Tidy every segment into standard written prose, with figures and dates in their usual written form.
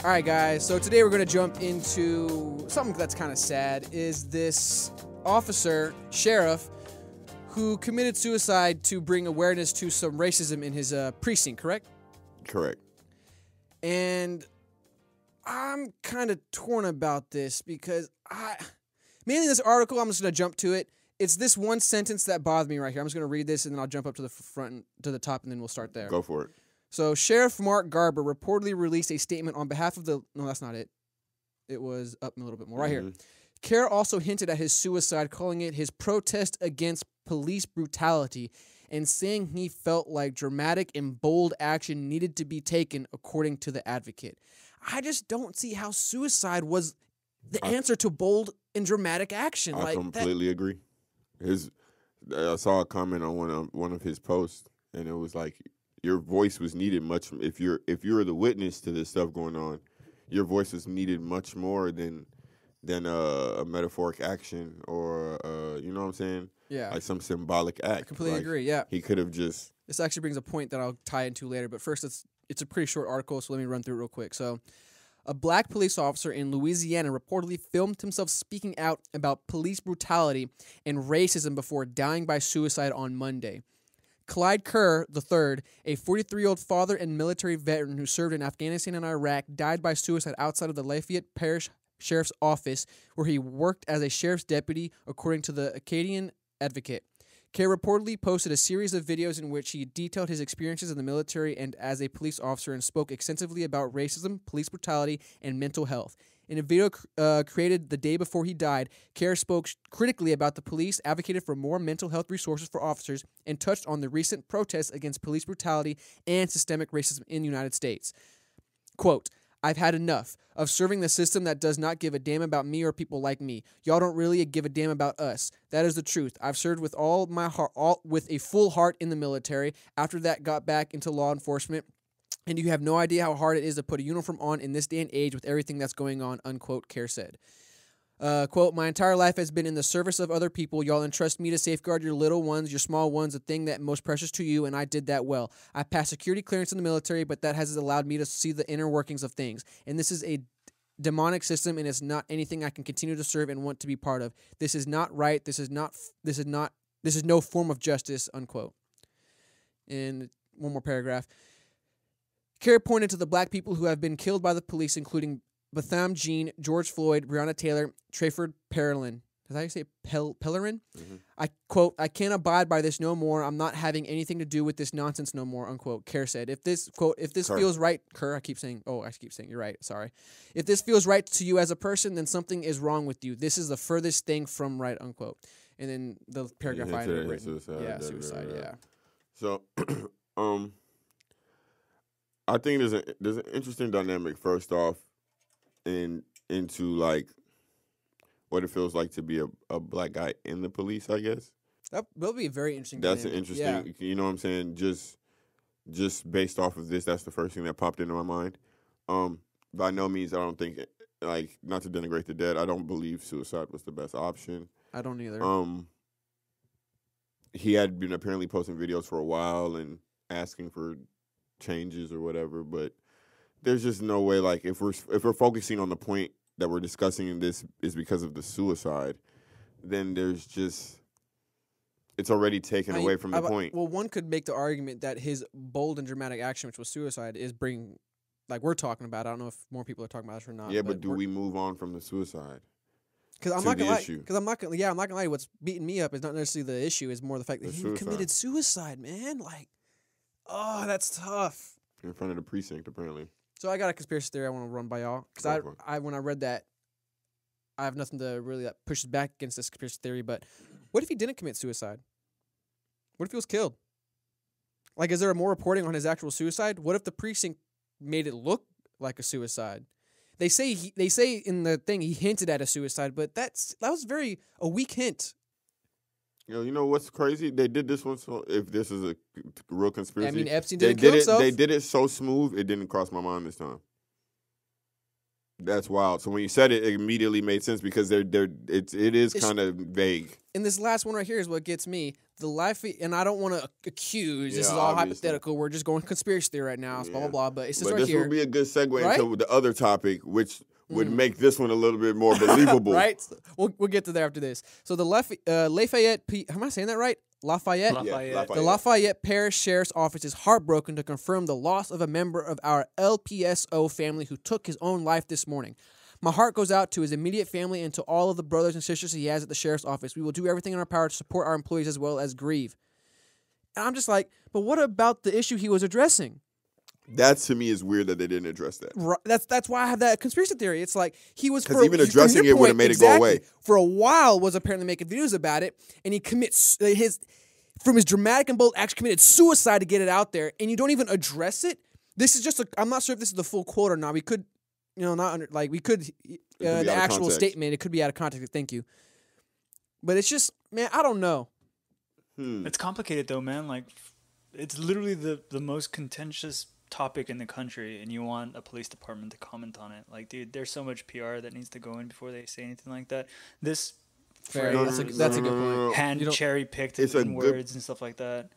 All right, guys. So today we're going to jump into something that's kind of sad. Is this officer, sheriff, who committed suicide to bring awareness to some racism in his precinct, correct? Correct. And I'm kind of torn about this because mainly this article, I'm just going to jump to it. It's this one sentence that bothered me right here. I'm just going to read this and then I'll jump up to the front, to the top, and then we'll start there. Go for it. So, Sheriff Mark Garber reportedly released a statement on behalf of the... No, that's not it. It was up a little bit more. Right here. Kerr also hinted at his suicide, calling it his protest against police brutality and saying he felt like dramatic and bold action needed to be taken, according to the advocate. I just don't see how suicide was the answer to bold and dramatic action. I completely agree. I saw a comment on one of his posts, and it was like, your voice was needed much. If you're the witness to this stuff going on, your voice was needed much more than a metaphoric action or you know what I'm saying? Yeah, like some symbolic act. I completely agree. Yeah, he could have just. This actually brings a point that I'll tie into later. But first, it's a pretty short article, so let me run through it real quick. So, a black police officer in Louisiana reportedly filmed himself speaking out about police brutality and racism before dying by suicide on Monday. Clyde Kerr III, a 43-year-old father and military veteran who served in Afghanistan and Iraq, died by suicide outside of the Lafayette Parish Sheriff's Office, where he worked as a sheriff's deputy, according to the Acadian Advocate. Kerr reportedly posted a series of videos in which he detailed his experiences in the military and as a police officer and spoke extensively about racism, police brutality, and mental health. In a video created the day before he died, Kerr spoke critically about the police, advocated for more mental health resources for officers, and touched on the recent protests against police brutality and systemic racism in the United States. Quote, "I've had enough of serving the system that does not give a damn about me or people like me. Y'all don't really give a damn about us. That is the truth. I've served with all my heart, with a full heart in the military. After that, got back into law enforcement. And you have no idea how hard it is to put a uniform on in this day and age with everything that's going on," unquote, Kerr said. Quote, "My entire life has been in the service of other people. Y'all entrust me to safeguard your little ones, your small ones, the thing that most precious to you, and I did that well. I passed security clearance in the military, but that has allowed me to see the inner workings of things. And this is a demonic system, and it's not anything I can continue to serve and want to be part of. This is not right. This is no form of justice," unquote. And one more paragraph. Kerr pointed to the black people who have been killed by the police, including Botham Jean, George Floyd, Breonna Taylor, Trayford Perlin. Is that how you say Pellerin? Mm-hmm. I quote, "I can't abide by this no more. I'm not having anything to do with this nonsense no more," unquote, Kerr said. If this feels right, Kerr, I keep saying you're right, sorry. "If this feels right to you as a person, then something is wrong with you. This is the furthest thing from right," unquote. And then the paragraph I had written. Suicide, yeah. So, I think there's an interesting dynamic, first off, into like what it feels like to be a black guy in the police, I guess. That'll be a very interesting That's dynamic. an interesting, you know what I'm saying? Just based off of this, that's the first thing that popped into my mind. By no means, I don't think, like, not to denigrate the dead, I don't believe suicide was the best option. I don't either. He had been apparently posting videos for a while and asking for changes or whatever, but there's just no way, like, if we're focusing on the point that we're discussing in this is because of the suicide, then there's just, it's already taken away from the point. Well, one could make the argument that his bold and dramatic action, which was suicide, is bringing, like we're talking about, I don't know if more people are talking about this or not. Yeah, but do we move on from the suicide? Because I'm not gonna lie. What's beating me up is not necessarily the issue; is more the fact that he committed suicide, man. Like, oh, that's tough. In front of the precinct, apparently. So I got a conspiracy theory I want to run by y'all. Because when I read that, I have nothing to really push back against this conspiracy theory. But what if he didn't commit suicide? What if he was killed? Like, is there more reporting on his actual suicide? What if the precinct made it look like a suicide? They say in the thing he hinted at a suicide, but that was a weak hint. You know what's crazy? They did this one, so if this is a real conspiracy, I mean, Epstein didn't kill himself. They did it so smooth, it didn't cross my mind this time. That's wild. So when you said it, it immediately made sense because it is kind of vague. And this last one right here is what gets me. The life, and I don't want to accuse. This is all obviously. hypothetical. We're just going conspiracy theory right now. It's blah blah blah. But it's just right this here. would be a good segue right? into the other topic, which would make this one a little bit more believable. Right? We'll get to that after this. So the Lafayette, am I saying that right? Lafayette? Lafayette. The Lafayette Parish Sheriff's Office is heartbroken to confirm the loss of a member of our LPSO family who took his own life this morning. My heart goes out to his immediate family and to all of the brothers and sisters he has at the Sheriff's Office. We will do everything in our power to support our employees as well as grieve. And I'm just like, but what about the issue he was addressing? That to me is weird that they didn't address that. Right, that's why I have that conspiracy theory. It's like he was because even addressing it would have made it go away. For a while, was apparently making videos about it, and he commits from his dramatic and bold action committed suicide to get it out there, and you don't even address it. This is just I'm not sure if this is the full quote or not. We could, the actual statement. It could be out of context. Thank you, but it's just, man, I don't know. It's complicated though, man. Like, it's literally the most contentious topic in the country, and you want a police department to comment on it. Like, dude, there's so much PR that needs to go in before they say anything like that. This fair. That's a good point. Hand cherry picked in words and stuff like that.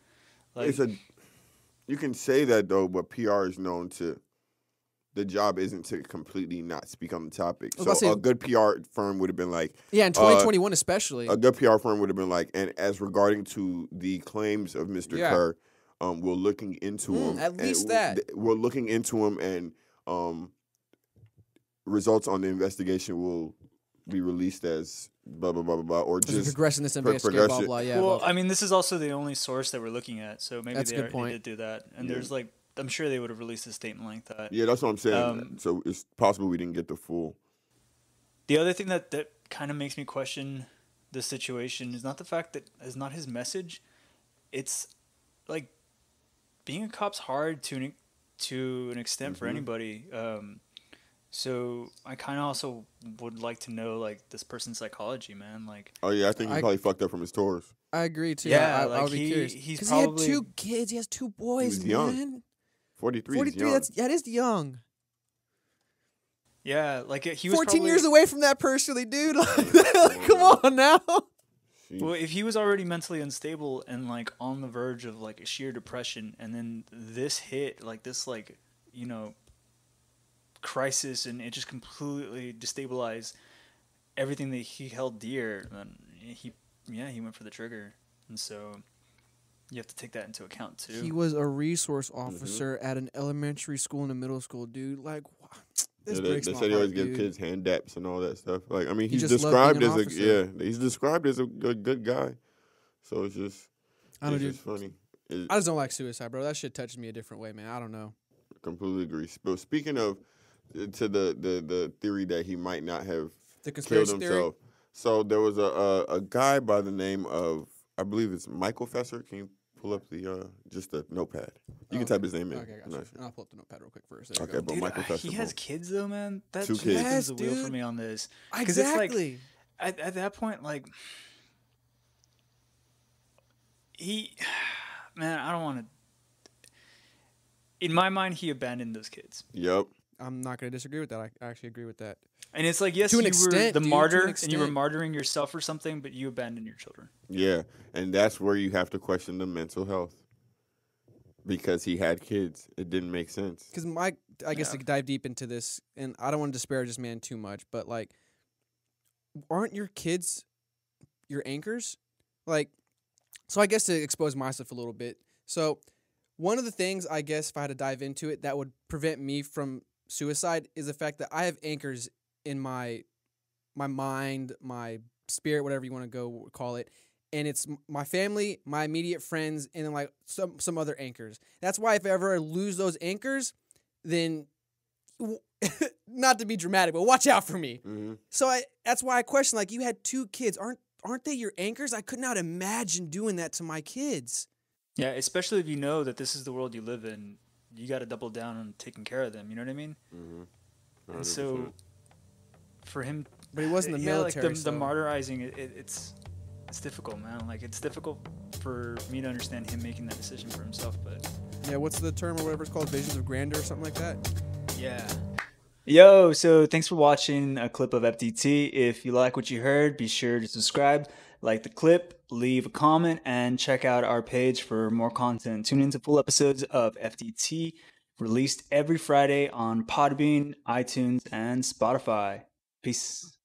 Like, you can say that though, but PR is known to. The job isn't to completely not speak on the topic. So a good PR firm would have been like... Yeah, in 2021 especially. A good PR firm would have been like, and as regarding to the claims of Mr. Kerr, we're looking into him. At least that. We're looking into him, and results on the investigation will be released as blah, blah, blah, blah, blah, or just... progressing this investigation, blah, blah, yeah. Well, I mean, this is also the only source that we're looking at, so maybe they did do that. And there's like... I'm sure they would have released a statement like that. Yeah, that's what I'm saying. So it's possible we didn't get the full. The other thing that kind of makes me question the situation is not the fact that it's not his message. It's like being a cop's hard to an extent for anybody. So I kind of also would like to know like this person's psychology, man. Like, oh yeah, I think he probably fucked up from his tours. I agree too. Yeah, I would be curious. He's probably, he had 2 kids. He has 2 boys. He was man. Young. 43 is young. That is young. Yeah, like he was 14 years away from that personally, dude. Like, come on now. Well, if he was already mentally unstable and like on the verge of like a sheer depression, and then this hit, like this, like, you know, crisis, and it just completely destabilized everything that he held dear, then he went for the trigger, and so. You have to take that into account, too. He was a resource officer at an elementary school and a middle school, dude. Like, wow. This breaks my heart, they always give kids hand daps and all that stuff. Like, I mean, he's described as he's described as a good guy. So it's just funny. I just don't like suicide, bro. That shit touches me a different way, man. I don't know. Completely agree. But speaking of to the theory that he might not have killed himself. Theory? So there was a guy by the name of, I believe it's Michael Fesser. Can you pull up just the notepad? You can type his name in. Okay, gotcha. And I'll pull up the notepad real quick first. There but dude, Michael Fesser. He has kids though, man. That 2 kids. spins the wheel for me on this. Exactly. It's like, at that point, like man, I don't want to. In my mind, he abandoned those kids. Yep. I'm not going to disagree with that. I actually agree with that. And it's like, yes, you were the martyr, and you were martyring yourself or something, but you abandoned your children. Yeah, and that's where you have to question the mental health. Because he had kids. It didn't make sense. Because I guess to dive deep into this, and I don't want to disparage this man too much, but, like, aren't your kids your anchors? Like, so I guess to expose myself a little bit. So one of the things, I guess, if I had to dive into it, that would prevent me from suicide is the fact that I have anchors in my mind, my spirit, whatever you want to go call it, and it's my family, my immediate friends, and then like some other anchors. That's why if I ever lose those anchors, then not to be dramatic, but watch out for me. Mm-hmm. So that's why I question, like, you had 2 kids, aren't they your anchors? I could not imagine doing that to my kids. Yeah, especially if you know that this is the world you live in. You got to double down on taking care of them. You know what I mean? Mm-hmm. And so, for him, but he wasn't the military. Like the martyrizing, it's difficult, man. Like, it's difficult for me to understand him making that decision for himself. But yeah, what's the term or whatever it's called? Visions of grandeur or something like that. Yeah. Yo, so thanks for watching a clip of FDT. If you like what you heard, be sure to subscribe, like the clip, leave a comment, and check out our page for more content. Tune into full episodes of FDT released every Friday on Podbean, iTunes, and Spotify. Peace.